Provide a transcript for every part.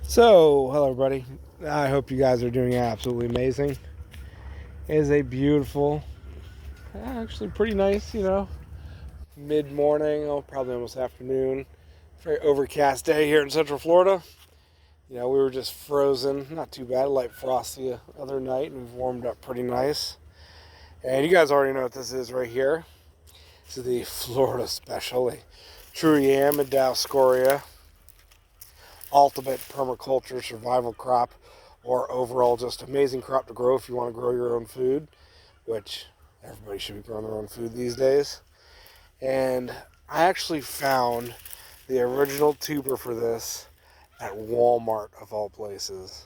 So, hello everybody. I hope you guys are doing absolutely amazing. It is a beautiful, actually pretty nice, mid-morning, probably almost afternoon. Very overcast day here in Central Florida. We were just frozen, not too bad, light frosty the other night, and we've warmed up pretty nice. And you guys already know what this is right here. This is the Florida Special, a true yam and Dioscorea ultimate permaculture survival crop, or overall just amazing crop to grow if you want to grow your own food, which everybody should be growing their own food these days. And I actually found the original tuber for this at Walmart, of all places.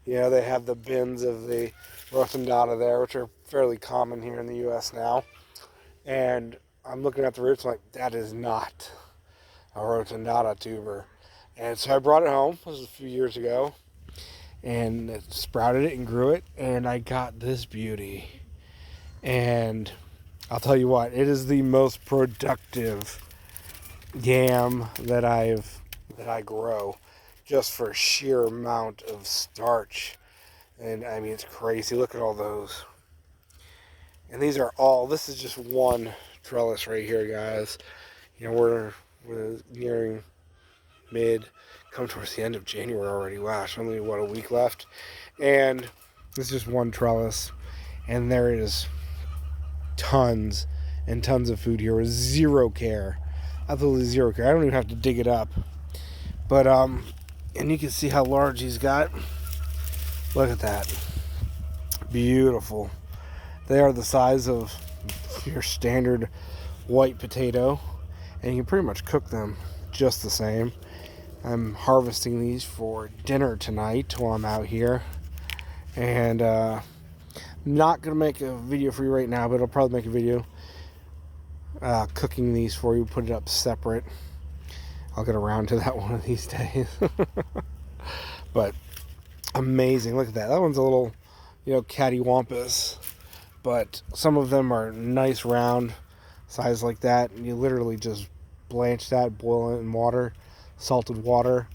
They have the bins of the rotundata there, which are fairly common here in the U.S. now. And I'm looking at the roots, like, that is not a rotundata tuber. And so I brought it home. This was a few years ago. And it sprouted it and grew it. And I got this beauty. And I'll tell you what, it is the most productive yam that I grow, just for sheer amount of starch. And I mean, it's crazy. Look at all those. And this is just one trellis right here, guys. We're nearing come towards the end of January already. Wow, it's only, a week left. And this is just one trellis. And there is tons and tons of food here with zero care. Absolutely zero care. I don't even have to dig it up. But, and you can see how large he's got. Look at that. Beautiful. They are the size of your standard white potato. And you can pretty much cook them just the same. I'm harvesting these for dinner tonight while I'm out here. And I'm not going to make a video for you right now, but I'll probably make a video cooking these for you, put it up separate. I'll get around to that one of these days. But amazing. Look at that. That one's a little, cattywampus. But some of them are nice round size like that. And you literally just blanch that, boil it in water, salted water,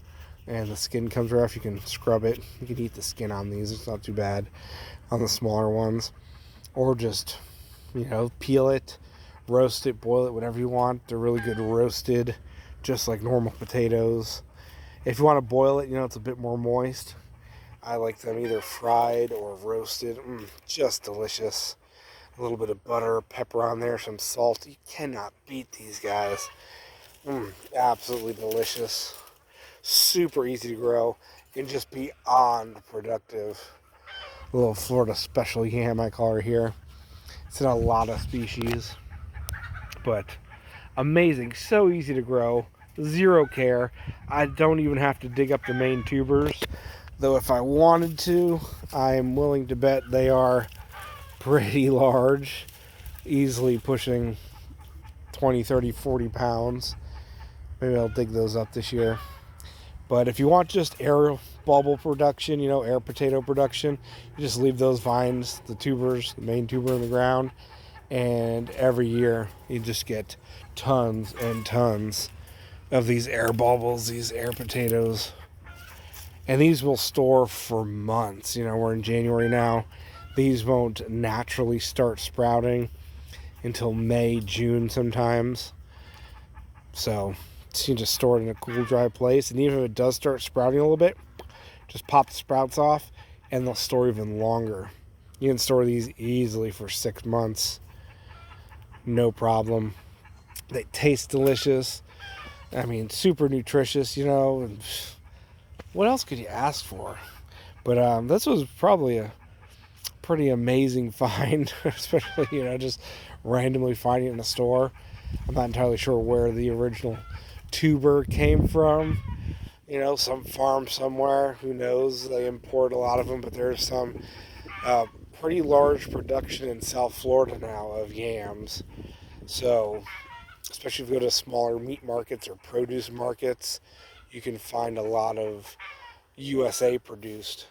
and the skin comes right off. You can scrub it. You can eat the skin on these. It's not too bad on the smaller ones. Or just, peel it, roast it, boil it, whatever you want. They're really good roasted, just like normal potatoes. If you want to boil it, it's a bit more moist. I like them either fried or roasted. Just delicious. A little bit of butter, pepper on there, some salt. You cannot beat these guys. Absolutely delicious. Super easy to grow and just beyond productive. A little Florida Special yam, I call her here. It's in a lot of species, but amazing. So easy to grow. Zero care. I don't even have to dig up the main tubers, though if I wanted to, I am willing to bet they are pretty large, easily pushing 20, 30, 40 pounds. Maybe I'll dig those up this year. But if you want just air bulb production, air potato production, you just leave those vines, the tubers, the main tuber in the ground, and every year you just get tons and tons of these air bulbs, these air potatoes. And these will store for months. We're in January now. These won't naturally start sprouting until May, June sometimes. So you can just store it in a cool, dry place. And even if it does start sprouting a little bit, just pop the sprouts off and they'll store even longer. You can store these easily for 6 months. No problem. They taste delicious. I mean, super nutritious, And what else could you ask for? But this was probably a pretty amazing find, especially, just randomly finding it in a store. I'm not entirely sure where the original tuber came from. Some farm somewhere. Who knows? They import a lot of them, but there's some pretty large production in South Florida now of yams. So, especially if you go to smaller meat markets or produce markets, you can find a lot of USA produced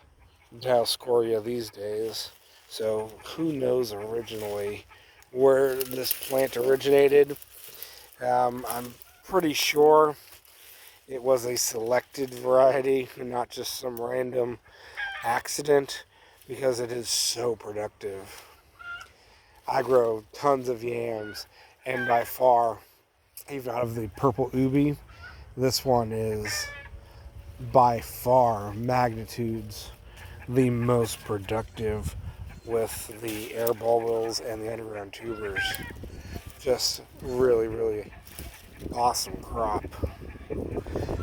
Dioscorea these days. So who knows originally where this plant originated. I'm pretty sure it was a selected variety and not just some random accident, because it is so productive. I grow tons of yams, and by far, even out of the purple ubi, this one is by far magnitudes the most productive with the air bulbils and the underground tubers. Just really, really awesome crop.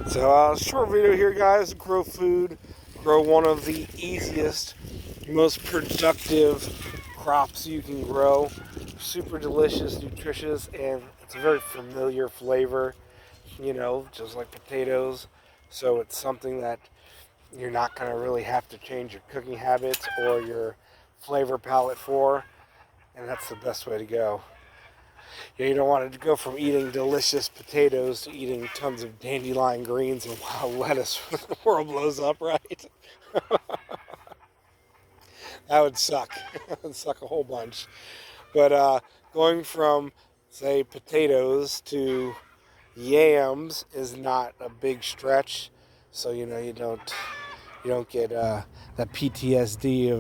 So short video here, guys. Grow food, grow one of the easiest, most productive crops you can grow. Super delicious, nutritious, and it's a very familiar flavor, you know, just like potatoes. So it's something that you're not going to really have to change your cooking habits or your flavor palette for, and that's the best way to go. You don't want to go from eating delicious potatoes to eating tons of dandelion greens and wild lettuce when the world blows up, right? That would suck. That would suck a whole bunch. But going from, say, potatoes to yams is not a big stretch. So, you know, you don't get that PTSD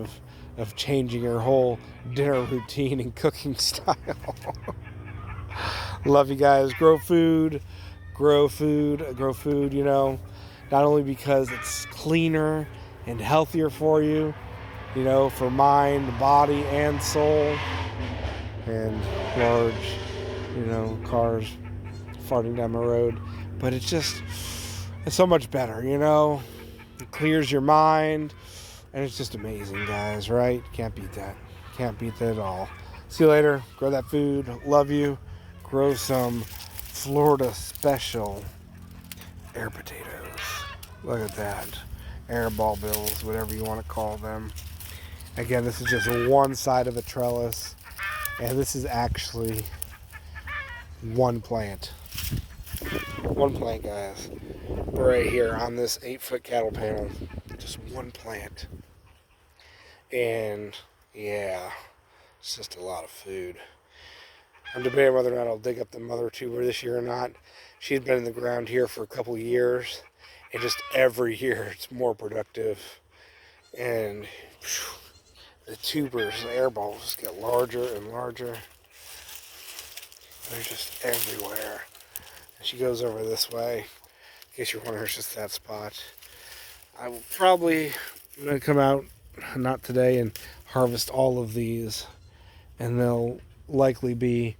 of changing your whole dinner routine and cooking style. Love you guys. Grow food, you know, not only because it's cleaner and healthier for you, you know, for mind, body, and soul, and large, you know, cars farting down the road, but it's so much better, you know. It clears your mind, and it's just amazing, guys, right? Can't beat that. Can't beat that at all. See you later. Grow that food. Love you. Grow some Florida special air potatoes. Look at that. Air bulbils, whatever you want to call them. Again, this is just one side of the trellis, and this is actually one plant. One plant, guys. Right here on this 8-foot cattle panel. Just one plant. And yeah, it's just a lot of food. I'm debating whether or not I'll dig up the mother tuber this year or not. She's been in the ground here for a couple of years, and just every year it's more productive. And whew, the tubers, the air balls just get larger and larger. They're just everywhere. And she goes over this way. In case you're wondering, it's just that spot. I will probably going to come out, not today, and harvest all of these. And they'll likely be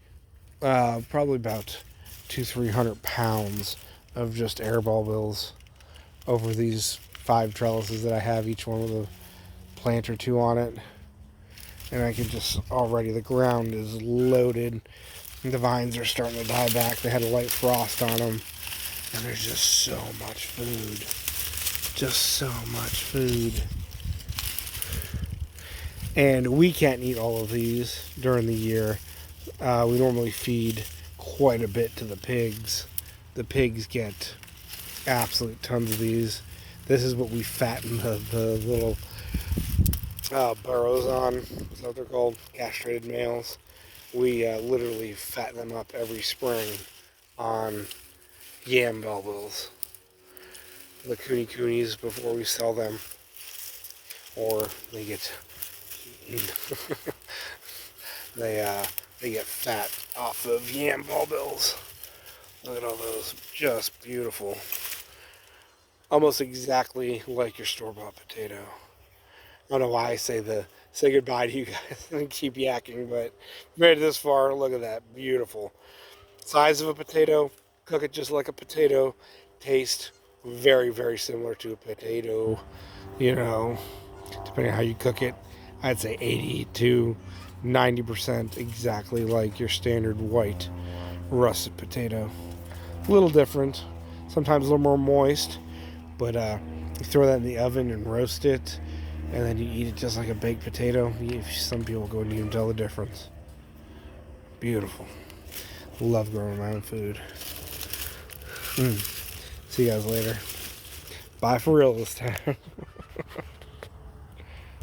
probably about 200-300 pounds of just air bulbils over these 5 trellises that I have, each one with a plant or 2 on it. And I can just already, the ground is loaded. The vines are starting to die back. They had a light frost on them. And there's just so much food. Just so much food. And we can't eat all of these during the year. We normally feed quite a bit to the pigs. The pigs get absolute tons of these. This is what we fatten the little burrows on. That's what they're called, castrated males. We literally fatten them up every spring on yam bulbils, the coonies before we sell them, or they get they get fat off of yam bulbils. Look at all those, just beautiful, almost exactly like your store-bought potato. I don't know why I say goodbye to you guys and keep yakking, but made it this far. Look at that, beautiful size of a potato. Cook it just like a potato. Taste very, very similar to a potato, you know, depending on how you cook it. I'd say 80 to 90% exactly like your standard white russet potato. A little different, sometimes a little more moist, but you throw that in the oven and roast it, and then you eat it just like a baked potato. Some people go and even tell the difference. Beautiful. Love growing my own food. See you guys later. Bye for real this time.